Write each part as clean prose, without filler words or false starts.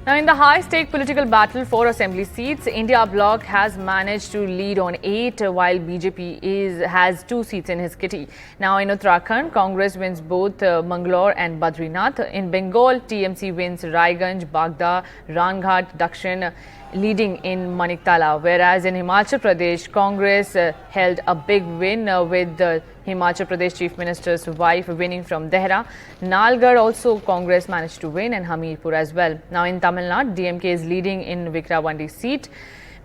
Now, in the high-stake political battle for assembly seats, India Bloc has managed to lead on 8, while BJP has 2 seats in his kitty. Now, in Uttarakhand, Congress wins both Mangalore and Badrinath. In Bengal, TMC wins Raiganj, Bagda, Ranghat, Dakshin, leading in Maniktala. Whereas in Himachal Pradesh, Congress held a big win with the Himachal Pradesh Chief Minister's wife winning from Dehra. Nalgarh also Congress managed to win, and Hamirpur as well. Now in Tamil Nadu, DMK is leading in Vikramandi seat.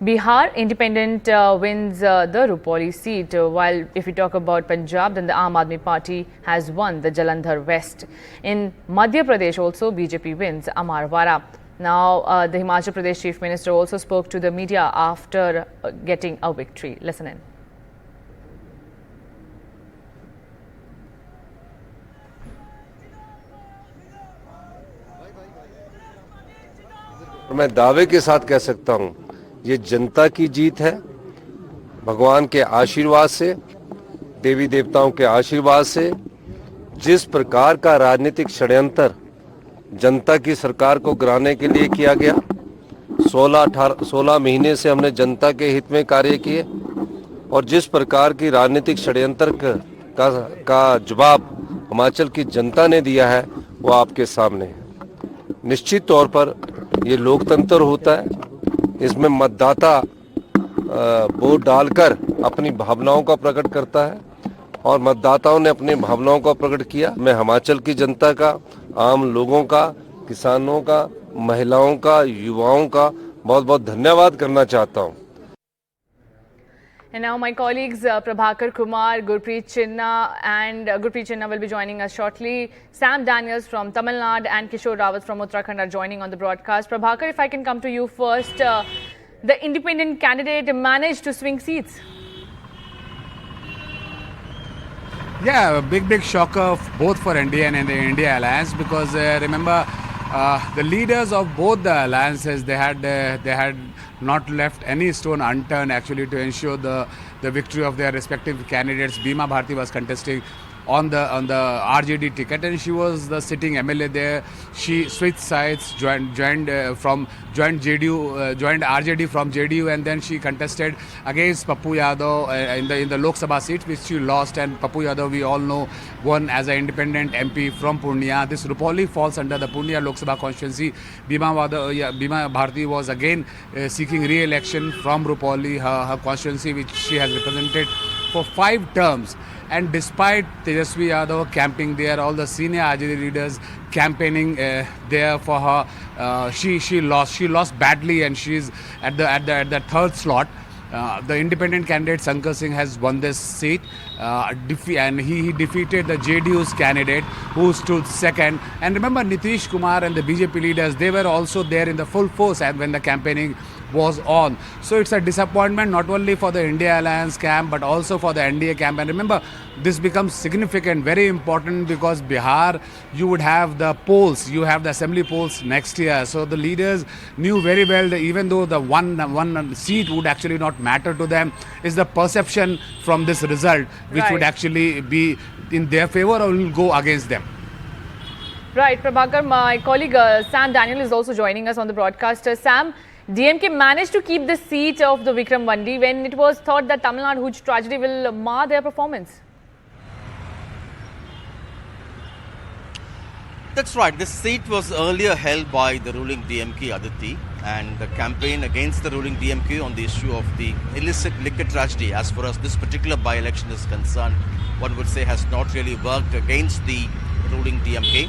Bihar Independent wins the Rupoli seat, while if we talk about Punjab, then the Aam Aadmi Party has won the Jalandhar West. In Madhya Pradesh also BJP wins Amarwara. Now the Himachal Pradesh Chief Minister also spoke to the media after getting a victory. Listen in. मैं दावे के साथ कह सकता हूं, ये जनता की जीत है। भगवान के आशीर्वाद से, देवी देवताओं के आशीर्वाद से, जिस प्रकार का राजनीतिक षड्यंत्र जनता की सरकार को गिराने के लिए किया गया, 16 महीने से हमने जनता के हित में कार्य किए और जिस प्रकार की राजनीतिक षड्यंत्र का जवाब हिमाचल की जनता ने दिया है, वो आपके सामने है। निश्चित तौर पर ये लोकतंत्र होता है, इसमें मतदाता वोट डालकर अपनी भावनाओं का प्रकट करता है और मतदाताओं ने अपनी भावनाओं का प्रकट किया। मैं हिमाचल की जनता का, आम लोगों का, किसानों का, महिलाओं का, युवाओं का बहुत बहुत धन्यवाद करना चाहता हूँ। And now my colleagues Prabhakar Kumar, Gurpreet Chinna will be joining us shortly. Sam Daniels from Tamil Nadu and Kishore Rawat from Uttarakhand are joining on the broadcast. Prabhakar, if I can come to you first, the independent candidate managed to swing seats. Yeah, a big shocker both for NDA and the India Alliance, because remember the leaders of both the alliances, they had not left any stone unturned actually to ensure the victory of their respective candidates. Bima Bharti was contesting on the RJD ticket, and she was the sitting MLA there. She switched sides, joined RJD from JDU, and then she contested against Pappu Yadav in the Lok Sabha seat, which she lost. And Pappu Yadav, we all know, won as an independent MP from Purnia. This Rupoli falls under the Purnia Lok Sabha constituency. Bima Bharti was again seeking re-election from Rupoli, her constituency, which she has represented for 5 terms. And despite Tejasvi Yadav camping there, all the senior RJD leaders campaigning there for her, she lost. She lost badly, and she's at the third slot. The independent candidate Sankar Singh has won this seat, and he defeated the JDU's candidate who stood second. And remember, Nitish Kumar and the BJP leaders, they were also there in the full force when the campaigning was on. So it's a disappointment not only for the India Alliance camp but also for the NDA camp. And remember, this becomes significant, very important, because Bihar, you would have the polls, you have the assembly polls next year. So the leaders knew very well that even though the one seat would actually not matter to them, is the perception from this result which would actually be in their favor or will go against them. Right, Prabhakar, my colleague Sam Daniel is also joining us on the broadcast. Sam, DMK managed to keep the seat of the Vikramandi when it was thought that Tamil Nadu Hooch tragedy will mar their performance. That's right. This seat was earlier held by the ruling DMK, Aditi, and the campaign against the ruling DMK on the issue of the illicit liquor tragedy, as far as this particular by-election is concerned, one would say has not really worked against the ruling DMK.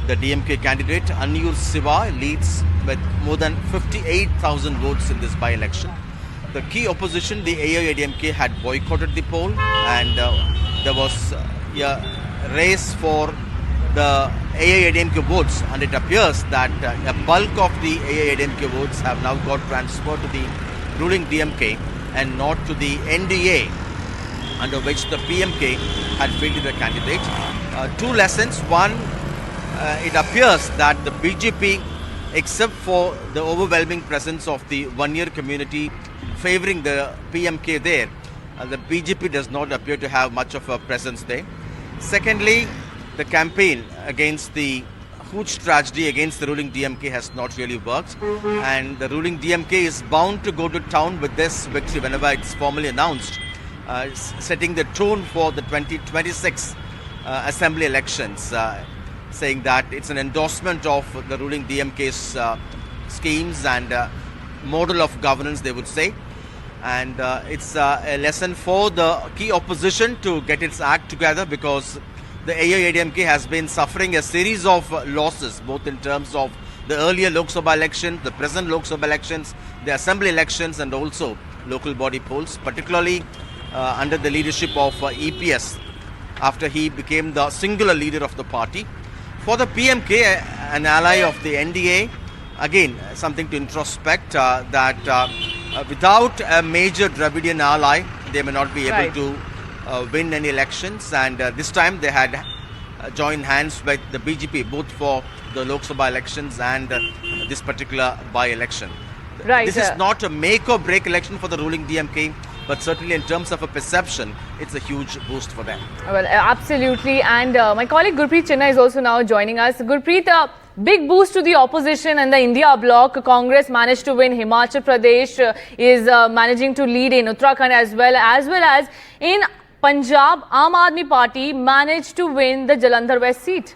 The DMK candidate Annur Siva leads with more than 58,000 votes in this by-election. The key opposition, the AIADMK, had boycotted the poll, and there was a race for the AIADMK votes, and it appears that a bulk of the AIADMK votes have now got transferred to the ruling DMK and not to the NDA, under which the PMK had fielded a candidate. 2 lessons. One, it appears that the BJP, except for the overwhelming presence of the one-year community favouring the PMK there, the BJP does not appear to have much of a presence there. Secondly, the campaign against the huge tragedy against the ruling DMK has not really worked, and the ruling DMK is bound to go to town with this victory whenever it's formally announced, setting the tone for the 2026 assembly elections, saying that it's an endorsement of the ruling DMK's schemes and model of governance, they would say. And it's a lesson for the key opposition to get its act together, because the AIADMK has been suffering a series of losses, both in terms of the earlier Lok Sabha election, the present Lok Sabha elections, the assembly elections, and also local body polls, particularly under the leadership of EPS, after he became the singular leader of the party. For the PMK, an ally of the NDA, again, something to introspect, that without a major Dravidian ally, they may not be able to win any elections. And this time they had joined hands with the BJP, both for the Lok Sabha elections and this particular by-election. Right. This is not a make or break election for the ruling DMK, but certainly in terms of a perception, it's a huge boost for them. Well, absolutely. And my colleague Gurpreet Chinna is also now joining us. Gurpreet, big boost to the opposition and the India bloc. Congress managed to win Himachal Pradesh, is managing to lead in Uttarakhand as well as in Punjab. Aam Aadmi Party managed to win the Jalandhar West seat.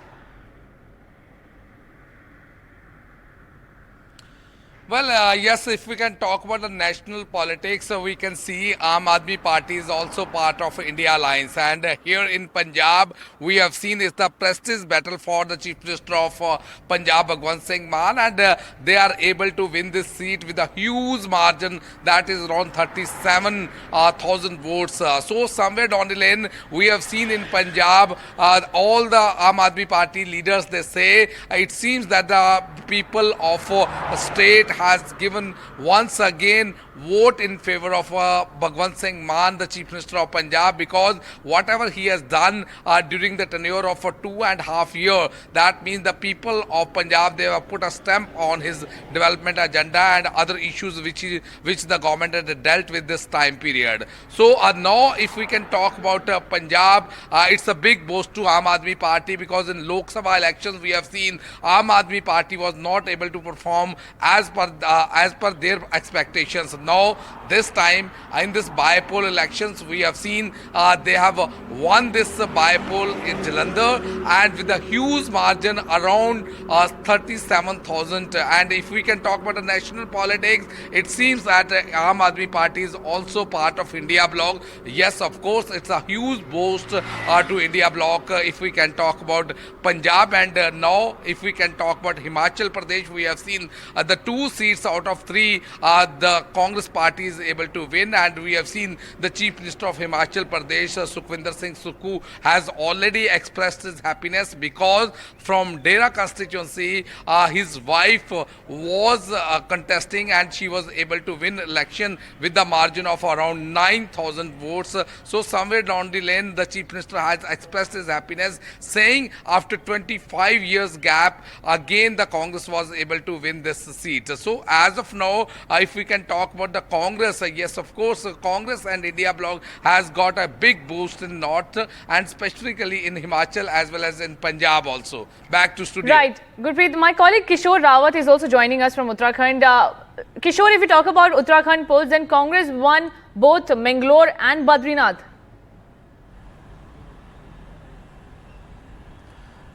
Well, yes, if we can talk about the national politics, we can see Aam Aadmi Party is also part of India Alliance. And here in Punjab, we have seen it's the prestige battle for the Chief Minister of Punjab, Bhagwant Singh Mann. And they are able to win this seat with a huge margin, that is around 37,000 votes. So somewhere down the lane, we have seen in Punjab, all the Aam Aadmi Party leaders, they say, it seems that the people of the state has given once again vote in favor of Bhagwant Singh Mann, the Chief Minister of Punjab, because whatever he has done during the tenure of 2.5 years, that means the people of Punjab, they have put a stamp on his development agenda and other issues which the government had dealt with this time period. So now if we can talk about Punjab, it's a big boost to Aam Aadmi Party, because in Lok Sabha elections we have seen Aam Aadmi Party was not able to perform as per their expectations. Now this time in this by-poll elections, we have seen they have won this by-poll in Jalandhar, and with a huge margin around 37,000. And if we can talk about the national politics, it seems that Aam Aadmi Party is also part of India bloc. Yes, of course, it's a huge boost to India bloc if we can talk about Punjab. And now if we can talk about Himachal Pradesh, we have seen the 2 seats out of 3 the Congress party is able to win, and we have seen the Chief Minister of Himachal Pradesh, Sukhwinder Singh Sukhu, has already expressed his happiness, because from Dera constituency his wife was contesting and she was able to win election with the margin of around 9,000 votes. So somewhere down the lane, the Chief Minister has expressed his happiness, saying after 25 years gap, again the Congress was able to win this seat. So as of now, if we can talk about the Congress, yes, of course, Congress and India bloc has got a big boost in North, and specifically in Himachal as well as in Punjab also. Back to studio. Right. Gurpreet, my colleague Kishore Rawat is also joining us from Uttarakhand. Kishore, if we talk about Uttarakhand polls, then Congress won both Mangalore and Badrinath.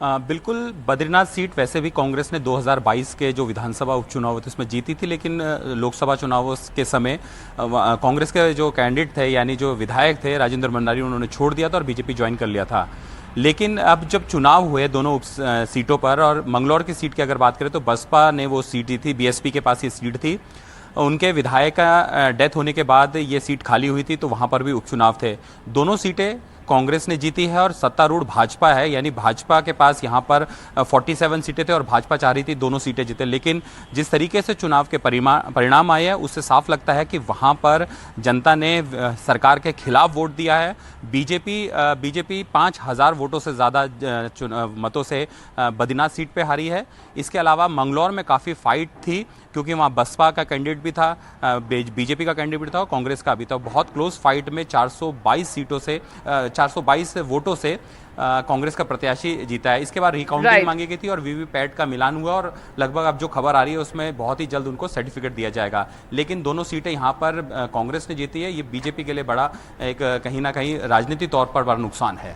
बिल्कुल, Badrinath seat वैसे भी कांग्रेस ने 2022 के जो विधानसभा उपचुनाव थे उसमें जीती थी, लेकिन लोकसभा चुनावों के समय कांग्रेस के जो कैंडिडेट थे, यानी जो विधायक थे राजेंद्र भंडारी, उन्होंने छोड़ दिया था और बीजेपी ज्वाइन कर लिया था। लेकिन अब जब चुनाव हुए दोनों सीटों पर, और मंगलौर की सीट की अगर बात करें तो बसपा ने वो सीट दी थी, बीएसपी के पास ये सीट थी। उनके विधायक का डेथ होने के बाद ये सीट खाली हुई थी, तो वहाँ पर भी उपचुनाव थे। दोनों सीटें कांग्रेस ने जीती है और सत्तारूढ़ भाजपा है, यानी भाजपा के पास यहाँ पर 47 सीटें थे और भाजपा चाह रही थी दोनों सीटें जीते। लेकिन जिस तरीके से चुनाव के परिणाम आए हैं उससे साफ लगता है कि वहाँ पर जनता ने सरकार के खिलाफ वोट दिया है। बीजेपी 5,000 वोटों से ज़्यादा मतों से बद्रीनाथ सीट पे हारी है। इसके अलावा मंगलौर में काफ़ी फाइट थी, क्योंकि वहाँ बसपा का कैंडिडेट भी था, बीजेपी का कैंडिडेट भी था और कांग्रेस का भी था। बहुत क्लोज फाइट में 422 सीटों से 422 वोटों से कांग्रेस का प्रत्याशी जीता है। इसके बाद रिकाउंटिंग Right. मांगी गई थी और वीवीपैट का मिलान हुआ और लगभग अब जो खबर आ रही है उसमें बहुत ही जल्द उनको सर्टिफिकेट दिया जाएगा। लेकिन दोनों सीटें यहाँ पर कांग्रेस ने जीती है, ये बीजेपी के लिए बड़ा एक कहीं ना कहीं राजनीतिक तौर पर बड़ा नुकसान है।